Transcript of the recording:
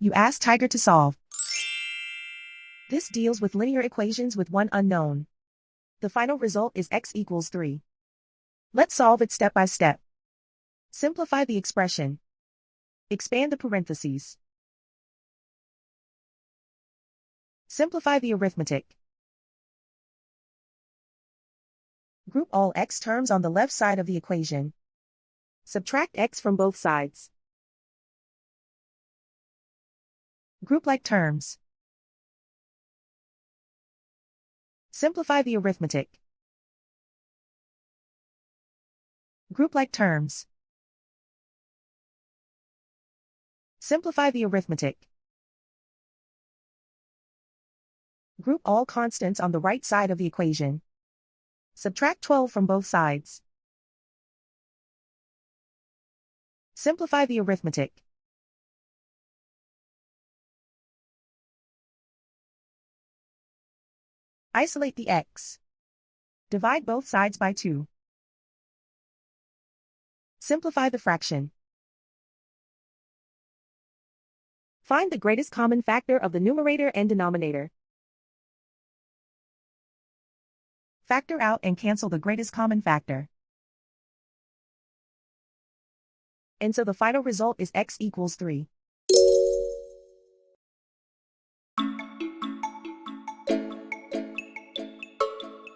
You ask Tiger to solve. This deals with linear equations with one unknown. The final result is x equals 3. Let's solve it step by step. Simplify the expression. Expand the parentheses. Simplify the arithmetic. Group all x terms on the left side of the equation. Subtract x from both sides. Group like terms. Simplify the arithmetic. Group like terms. Simplify the arithmetic. Group all constants on the right side of the equation. Subtract 12 from both sides. Simplify the arithmetic. Isolate the x. Divide both sides by 2. Simplify the fraction. Find the greatest common factor of the numerator and denominator. Factor out and cancel the greatest common factor. And so the final result is x equals 3.